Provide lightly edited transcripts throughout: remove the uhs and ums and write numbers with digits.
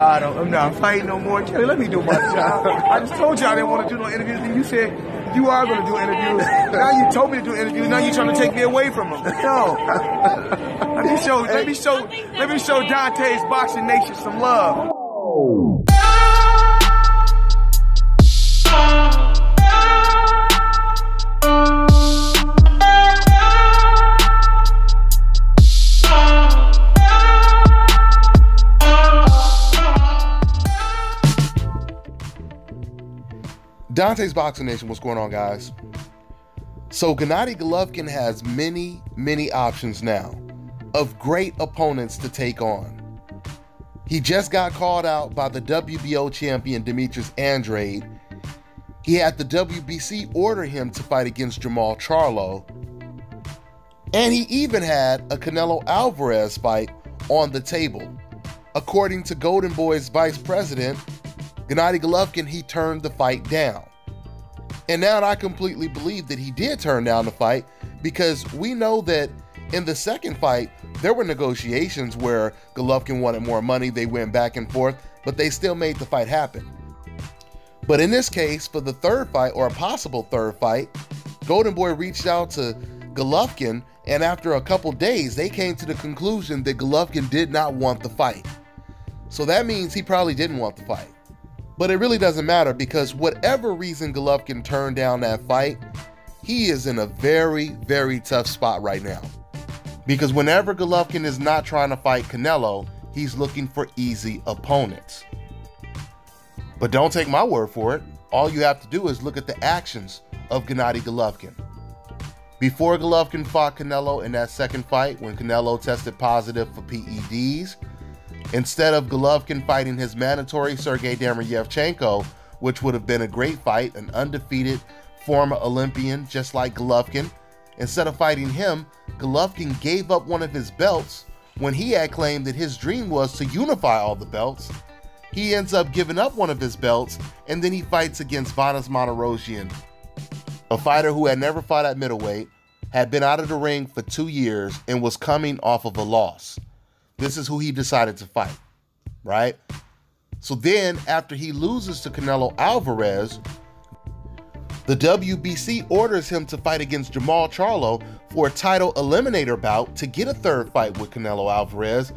I'm not fighting no more. Kelly, let me do my job. I just told you I didn't want to do no interviews, and you said you are going to do interviews. Now you told me to do interviews. Now you're trying to take me away from them. No. Let me show Dante's Boxing Nation some love. Dante's Boxing Nation, what's going on, guys? So Gennady Golovkin has many options now of great opponents to take on. He just got called out by the WBO champion Demetrius Andrade. He had the WBC order him to fight against Jamal Charlo. And he even had a Canelo Alvarez fight on the table. According to Golden Boy's vice president, Gennady Golovkin, he turned the fight down. And now I completely believe that he did turn down the fight, because we know that in the second fight, there were negotiations where Golovkin wanted more money. They went back and forth, but they still made the fight happen. But in this case, for the third fight, or a possible third fight, Golden Boy reached out to Golovkin, and after a couple days, they came to the conclusion that Golovkin did not want the fight. So that means he probably didn't want the fight. But it really doesn't matter, because whatever reason Golovkin turned down that fight, he is in a very tough spot right now. Because whenever Golovkin is not trying to fight Canelo, he's looking for easy opponents. But don't take my word for it. All you have to do is look at the actions of Gennady Golovkin. Before Golovkin fought Canelo in that second fight, when Canelo tested positive for PEDs, instead of Golovkin fighting his mandatory Sergey Demetrius, which would have been a great fight, an undefeated former Olympian just like Golovkin, instead of fighting him, Golovkin gave up one of his belts when he had claimed that his dream was to unify all the belts. He ends up giving up one of his belts, and then he fights against Vanes Martirosyan, a fighter who had never fought at middleweight, had been out of the ring for 2 years, and was coming off of a loss. This is who he decided to fight, right? So then, after he loses to Canelo Alvarez, the WBC orders him to fight against Jamal Charlo for a title eliminator bout to get a third fight with Canelo Alvarez,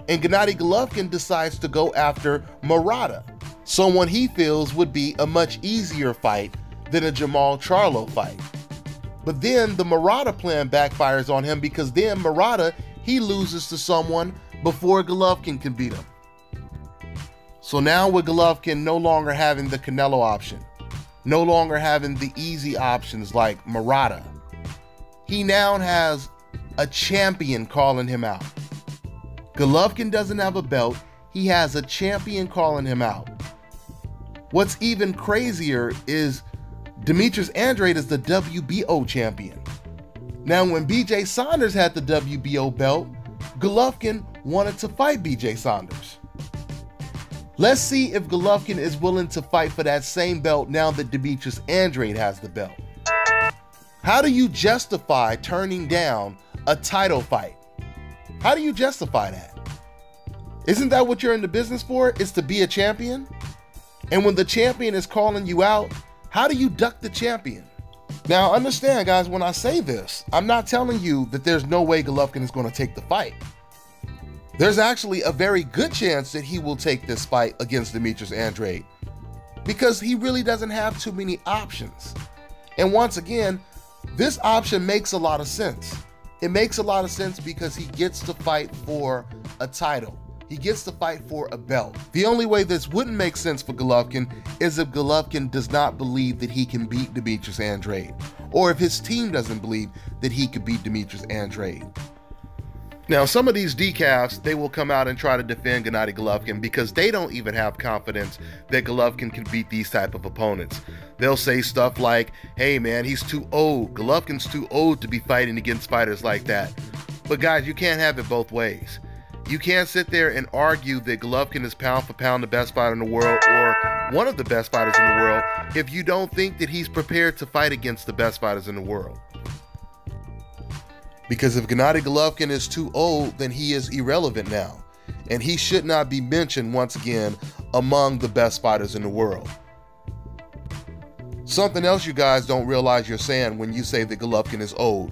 and Gennady Golovkin decides to go after Murata, someone he feels would be a much easier fight than a Jamal Charlo fight. But then the Murata plan backfires on him, because then Murata, he loses to someone before Golovkin can beat him. So now with Golovkin no longer having the Canelo option, no longer having the easy options like Murata, he now has a champion calling him out. Golovkin doesn't have a belt, he has a champion calling him out. What's even crazier is Demetrius Andrade is the WBO champion. Now when BJ Saunders had the WBO belt, Golovkin wanted to fight BJ Saunders. Let's see if Golovkin is willing to fight for that same belt now that Demetrius Andrade has the belt. How do you justify turning down a title fight? How do you justify that? Isn't that what you're in the business for? Is to be a champion? And when the champion is calling you out, how do you duck the champion? Now understand, guys, when I say this, I'm not telling you that there's no way Golovkin is going to take the fight. There's actually a very good chance that he will take this fight against Demetrius Andrade, because he really doesn't have too many options. And once again, this option makes a lot of sense. It makes a lot of sense because he gets to fight for a title. He gets to fight for a belt. The only way this wouldn't make sense for Golovkin is if Golovkin does not believe that he can beat Demetrius Andrade, or if his team doesn't believe that he could beat Demetrius Andrade. Now, some of these decafs, they will come out and try to defend Gennady Golovkin because they don't even have confidence that Golovkin can beat these type of opponents. They'll say stuff like, hey man, he's too old. Golovkin's too old to be fighting against fighters like that. But guys, you can't have it both ways. You can't sit there and argue that Golovkin is pound for pound the best fighter in the world, or one of the best fighters in the world, if you don't think that he's prepared to fight against the best fighters in the world. Because if Gennady Golovkin is too old, then he is irrelevant now. and he should not be mentioned once again among the best fighters in the world. Something else you guys don't realize you're saying when you say that Golovkin is old.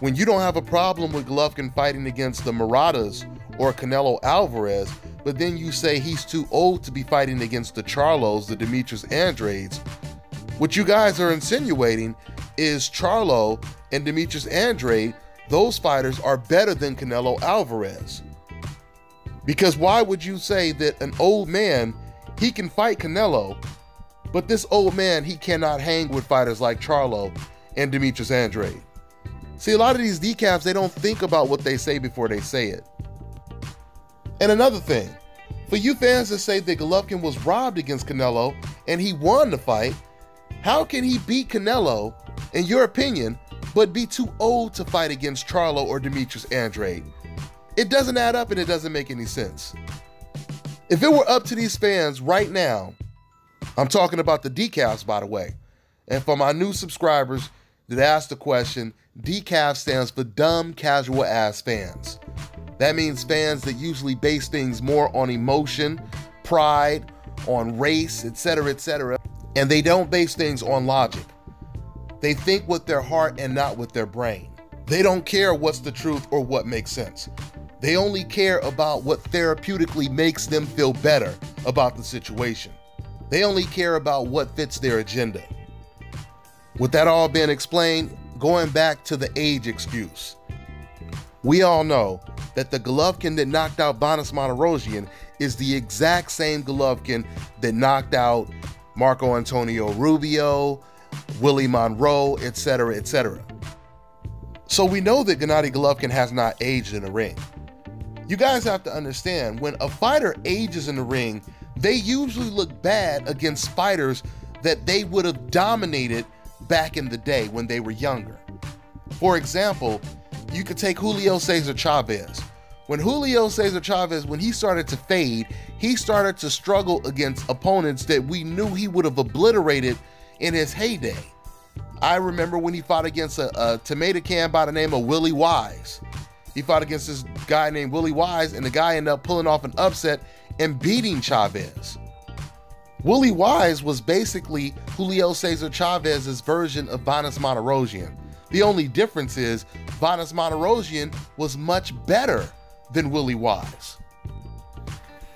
When you don't have a problem with Golovkin fighting against the Marathas or Canelo Alvarez, but then you say he's too old to be fighting against the Charlos, the Demetrius Andrades, what you guys are insinuating is Charlo and Demetrius Andrade, those fighters are better than Canelo Alvarez. Because why would you say that an old man, he can fight Canelo, but this old man, he cannot hang with fighters like Charlo and Demetrius Andrade? See, a lot of these decaps, they don't think about what they say before they say it. And another thing, for you fans that say that Golovkin was robbed against Canelo and he won the fight, how can he beat Canelo, in your opinion, but be too old to fight against Charlo or Demetrius Andrade? It doesn't add up and it doesn't make any sense. If it were up to these fans right now, I'm talking about the decaps, by the way, and for my new subscribers that asked the question, decaf stands for dumb, casual ass fans. That means fans that usually base things more on emotion, pride, on race, etc., and they don't base things on logic. They think with their heart and not with their brain. They don't care what's the truth or what makes sense. They only care about what therapeutically makes them feel better about the situation. They only care about what fits their agenda. With that all being explained, going back to the age excuse. We all know that the Golovkin that knocked out Vanes Martirosyan is the exact same Golovkin that knocked out Marco Antonio Rubio, Willie Monroe, etc. So we know that Gennady Golovkin has not aged in the ring. You guys have to understand, when a fighter ages in the ring, they usually look bad against fighters that they would have dominated back in the day when they were younger. For example, you could take Julio Cesar Chavez. When Julio Cesar Chavez, when he started to fade, he started to struggle against opponents that we knew he would have obliterated in his heyday. I remember when he fought against a tomato can by the name of Willie Wise. He fought against this guy named Willie Wise, and the guy ended up pulling off an upset and beating Chavez. Willie Wise was basically Julio Cesar Chavez's version of Vanes Martirosyan. The only difference is Vanes Martirosyan was much better than Willie Wise.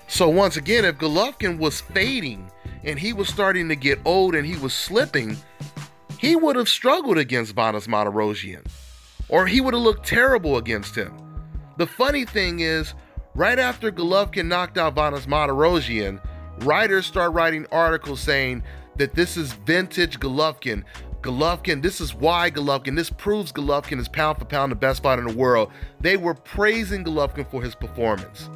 So once again, if Golovkin was fading and he was starting to get old and he was slipping, he would have struggled against Vanes Martirosyan, or he would have looked terrible against him. The funny thing is, right after Golovkin knocked out Vanes Martirosyan, writers start writing articles saying that this is vintage Golovkin. Golovkin, this is why Golovkin, this proves Golovkin is pound for pound the best fighter in the world. They were praising Golovkin for his performance.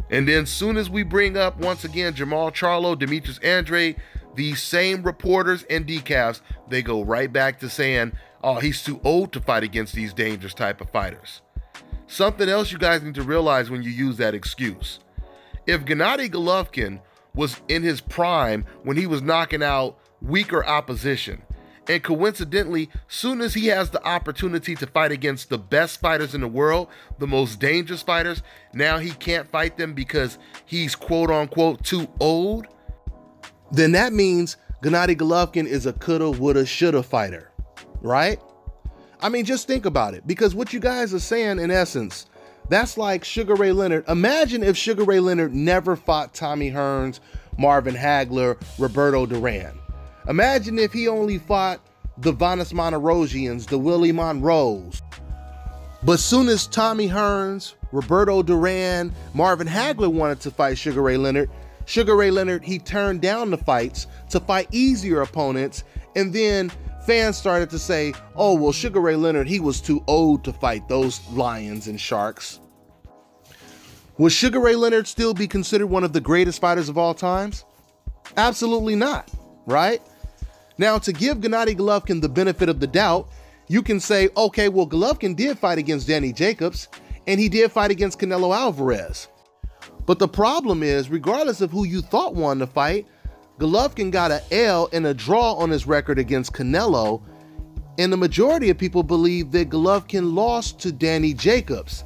And then soon as we bring up, once again, Jermall Charlo, Demetrius Andrade, these same reporters and decafs, they go right back to saying, oh, he's too old to fight against these dangerous type of fighters. Something else you guys need to realize when you use that excuse. If Gennady Golovkin was in his prime when he was knocking out weaker opposition, and coincidentally, soon as he has the opportunity to fight against the best fighters in the world, the most dangerous fighters, now he can't fight them because he's quote unquote too old, then that means Gennady Golovkin is a coulda, woulda, shoulda fighter, right? I mean, just think about it, because what you guys are saying in essence, that's like Sugar Ray Leonard. Imagine if Sugar Ray Leonard never fought Tommy Hearns, Marvin Hagler, Roberto Duran. Imagine if he only fought the Vanes Martirosyans, the Willie Monroes. But soon as Tommy Hearns, Roberto Duran, Marvin Hagler wanted to fight Sugar Ray Leonard, he turned down the fights to fight easier opponents, and then fans started to say, oh, well, Sugar Ray Leonard, he was too old to fight those lions and sharks. Would Sugar Ray Leonard still be considered one of the greatest fighters of all times? Absolutely not, right? Now, to give Gennady Golovkin the benefit of the doubt, you can say, okay, well, Golovkin did fight against Danny Jacobs, and he did fight against Canelo Alvarez. But the problem is, regardless of who you thought won the fight, Golovkin got an L and a draw on his record against Canelo, and the majority of people believe that Golovkin lost to Danny Jacobs.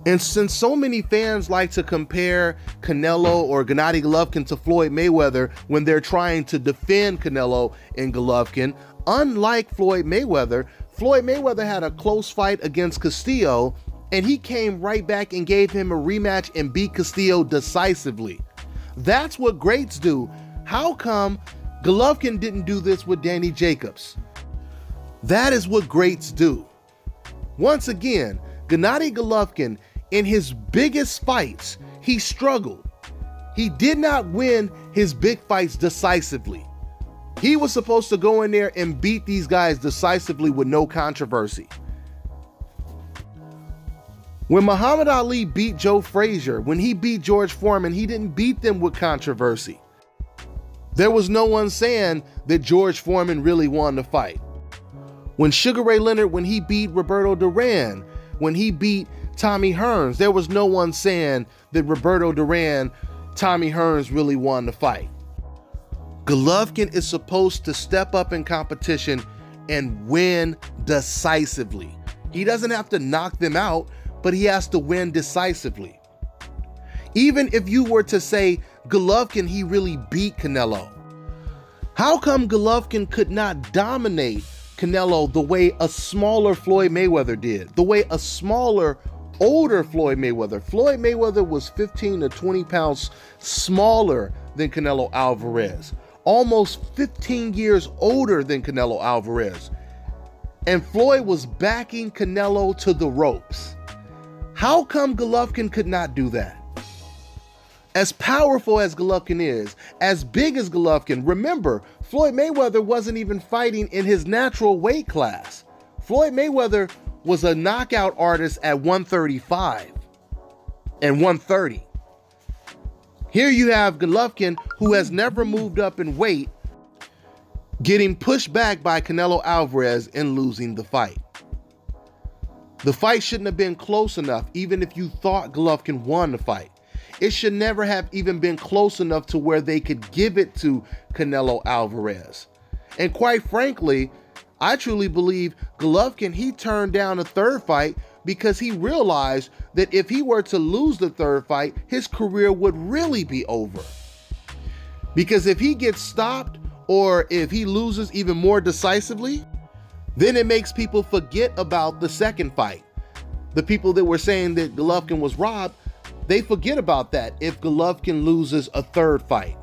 And since so many fans like to compare Canelo or Gennady Golovkin to Floyd Mayweather when they're trying to defend Canelo and Golovkin, unlike Floyd Mayweather had a close fight against Castillo, and he came right back and gave him a rematch and beat Castillo decisively. That's what greats do. How come Golovkin didn't do this with Danny Jacobs? That is what greats do. Once again, Gennady Golovkin, in his biggest fights, he struggled. He did not win his big fights decisively. He was supposed to go in there and beat these guys decisively with no controversy. When Muhammad Ali beat Joe Frazier, when he beat George Foreman, he didn't beat them with controversy. There was no one saying that George Foreman really won the fight. When Sugar Ray Leonard, when he beat Roberto Duran, when he beat Tommy Hearns, there was no one saying that Roberto Duran, Tommy Hearns really won the fight. Golovkin is supposed to step up in competition and win decisively. He doesn't have to knock them out, but he has to win decisively. Even if you were to say Golovkin, he really beat Canelo. How come Golovkin could not dominate Canelo the way a smaller Floyd Mayweather did, the way a smaller, older Floyd Mayweather? Floyd Mayweather was 15 to 20 pounds smaller than Canelo Alvarez, almost 15 years older than Canelo Alvarez. And Floyd was backing Canelo to the ropes. How come Golovkin could not do that? As powerful as Golovkin is, as big as Golovkin, remember, Floyd Mayweather wasn't even fighting in his natural weight class. Floyd Mayweather was a knockout artist at 135 and 130. Here you have Golovkin, who has never moved up in weight, getting pushed back by Canelo Alvarez and losing the fight. The fight shouldn't have been close enough, even if you thought Golovkin won the fight. It should never have even been close enough to where they could give it to Canelo Alvarez. And quite frankly, I truly believe Golovkin, he turned down a third fight because he realized that if he were to lose the third fight, his career would really be over. Because if he gets stopped or if he loses even more decisively, then it makes people forget about the second fight. The people that were saying that Golovkin was robbed, they forget about that if Golovkin loses a third fight.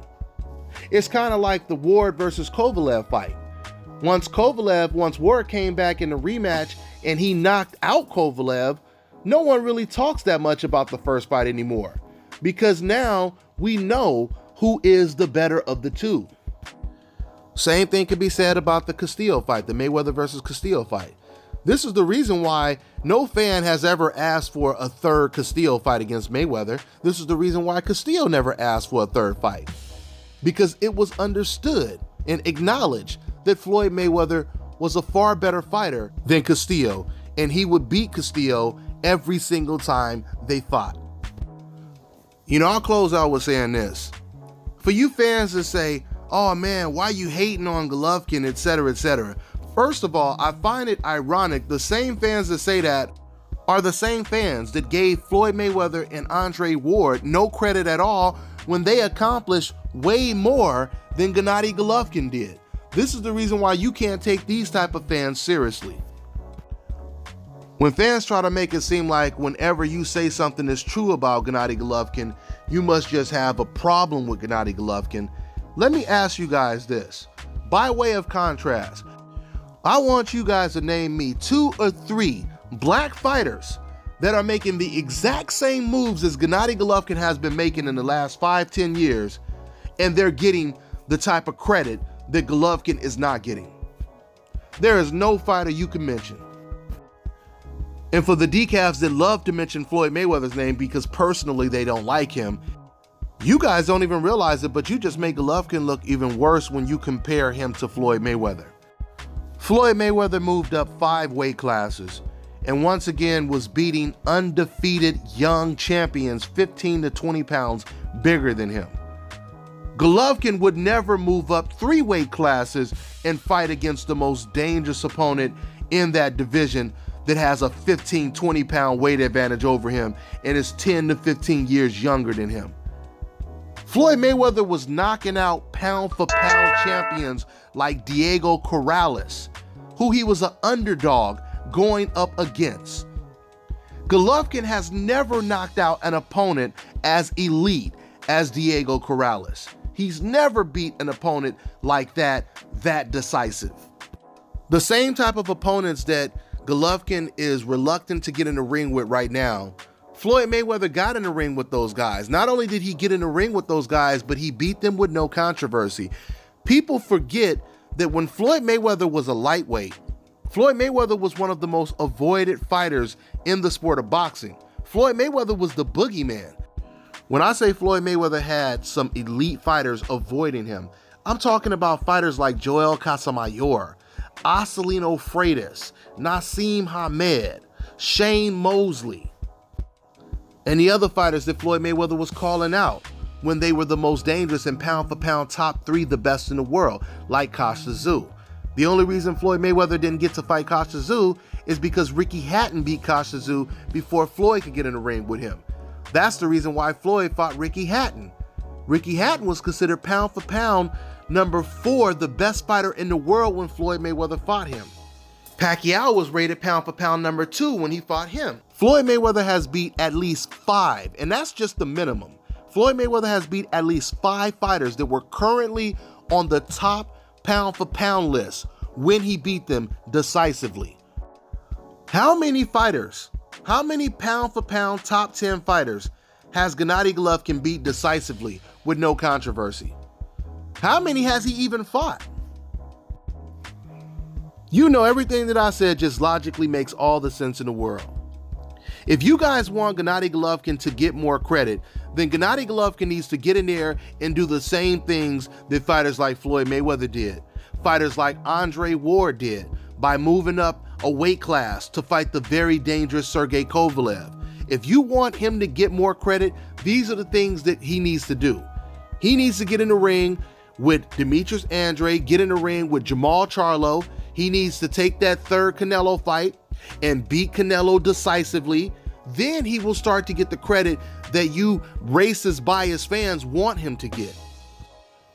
It's kind of like the Ward versus Kovalev fight. Once Ward came back in the rematch and he knocked out Kovalev, no one really talks that much about the first fight anymore, because now we know who is the better of the two. Same thing could be said about the Castillo fight, the Mayweather versus Castillo fight. This is the reason why no fan has ever asked for a third Castillo fight against Mayweather. This is the reason why Castillo never asked for a third fight. Because it was understood and acknowledged that Floyd Mayweather was a far better fighter than Castillo, and he would beat Castillo every single time they fought. You know, I'll close out with saying this. For you fans that say, oh man, why you hating on Golovkin, etc., etc. First of all, I find it ironic the same fans that say that are the same fans that gave Floyd Mayweather and Andrade Ward no credit at all when they accomplished way more than Gennady Golovkin did. This is the reason why you can't take these type of fans seriously. When fans try to make it seem like whenever you say something is true about Gennady Golovkin, you must just have a problem with Gennady Golovkin, let me ask you guys this. By way of contrast, I want you guys to name me 2 or 3 black fighters that are making the exact same moves as Gennady Golovkin has been making in the last 5-10 years, and they're getting the type of credit that Golovkin is not getting. There is no fighter you can mention. And for the decafs that love to mention Floyd Mayweather's name because personally they don't like him, you guys don't even realize it, but you just make Golovkin look even worse when you compare him to Floyd Mayweather. Floyd Mayweather moved up 5 weight classes and once again was beating undefeated young champions 15 to 20 pounds bigger than him. Golovkin would never move up 3 weight classes and fight against the most dangerous opponent in that division, that has a 15, 20 pound weight advantage over him and is 10 to 15 years younger than him. Floyd Mayweather was knocking out pound for pound champions like Diego Corrales, who he was an underdog going up against. Golovkin has never knocked out an opponent as elite as Diego Corrales. He's never beat an opponent like that decisive. The same type of opponents that Golovkin is reluctant to get in the ring with right now, Floyd Mayweather got in the ring with those guys. Not only did he get in the ring with those guys, but he beat them with no controversy. People forget that when Floyd Mayweather was a lightweight, Floyd Mayweather was one of the most avoided fighters in the sport of boxing. Floyd Mayweather was the boogeyman. When I say Floyd Mayweather had some elite fighters avoiding him, I'm talking about fighters like Joel Casamayor, Acelino Freitas, Nassim Hamed, Shane Mosley, and the other fighters that Floyd Mayweather was calling out when they were the most dangerous and pound for pound top 3, the best in the world, like Kostya Tszyu. The only reason Floyd Mayweather didn't get to fight Kostya Tszyu is because Ricky Hatton beat Kostya Tszyu before Floyd could get in the ring with him. That's the reason why Floyd fought Ricky Hatton. Ricky Hatton was considered pound for pound number 4, the best fighter in the world when Floyd Mayweather fought him. Pacquiao was rated pound for pound number 2 when he fought him. Floyd Mayweather has beat at least 5, and that's just the minimum. Floyd Mayweather has beat at least 5 fighters that were currently on the top pound for pound list when he beat them decisively. How many fighters, how many pound for pound top 10 fighters has Gennady Golovkin beat decisively with no controversy? How many has he even fought? You know, everything that I said just logically makes all the sense in the world. If you guys want Gennady Golovkin to get more credit, then Gennady Golovkin needs to get in there and do the same things that fighters like Floyd Mayweather did, fighters like Andrade Ward did, by moving up a weight class to fight the very dangerous Sergey Kovalev. If you want him to get more credit, these are the things that he needs to do. He needs to get in the ring with Demetrius Andrade, get in the ring with Jamal Charlo. He needs to take that third Canelo fight and beat Canelo decisively. Then he will start to get the credit that you racist bias fans want him to get.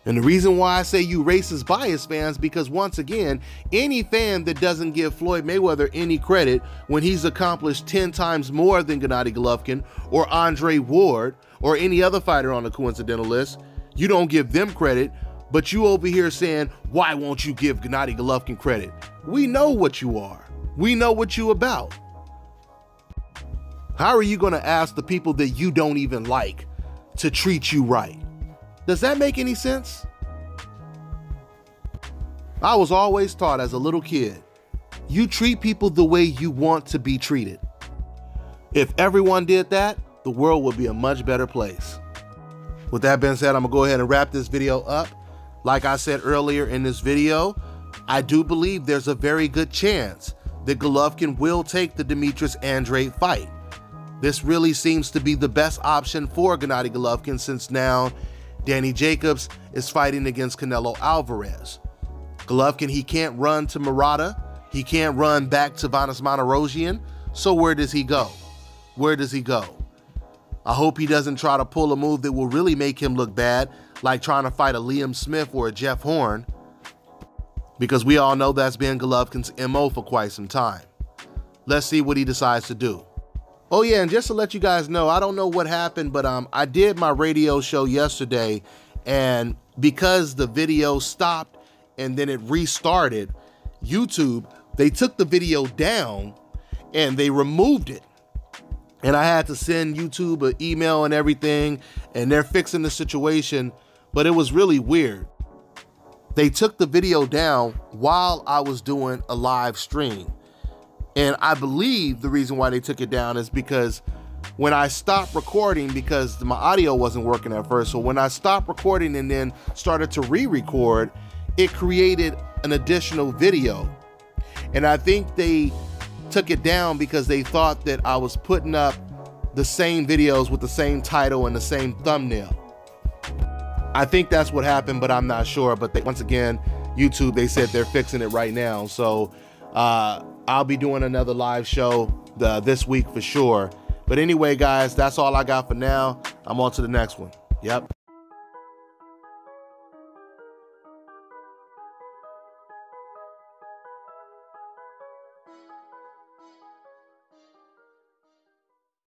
And the reason why I say you racist bias fans, because once again, any fan that doesn't give Floyd Mayweather any credit when he's accomplished 10 times more than Gennady Golovkin or Andrade Ward or any other fighter on the coincidental list, you don't give them credit. But you over here saying, why won't you give Gennady Golovkin credit? We know what you are. We know what you about. How are you going to ask the people that you don't even like to treat you right? Does that make any sense? I was always taught as a little kid, you treat people the way you want to be treated. If everyone did that, the world would be a much better place. With that being said, I'm gonna go ahead and wrap this video up. Like I said earlier in this video, I do believe there's a very good chance that Golovkin will take the Demetrius Andrade fight. This really seems to be the best option for Gennady Golovkin, since now Danny Jacobs is fighting against Canelo Alvarez. Golovkin, he can't run to Murata. He can't run back to Vanes Manarosian. So where does he go? Where does he go? I hope he doesn't try to pull a move that will really make him look bad, like trying to fight a Liam Smith or a Jeff Horn, because we all know that's been Golovkin's MO for quite some time. Let's see what he decides to do. Oh yeah, and just to let you guys know, I don't know what happened, but I did my radio show yesterday, and because the video stopped and then it restarted, YouTube, they took the video down and they removed it. And I had to send YouTube an email and everything, and they're fixing the situation, but it was really weird. They took the video down while I was doing a live stream. And I believe the reason why they took it down is because when I stopped recording, because my audio wasn't working at first, so when I stopped recording and then started to re-record, it created an additional video. And I think they took it down because they thought that I was putting up the same videos with the same title and the same thumbnail. I think that's what happened, but I'm not sure. But once again, YouTube, they said they're fixing it right now. So I'll be doing another live show this week for sure. But anyway, guys, that's all I got for now. I'm on to the next one. Yep.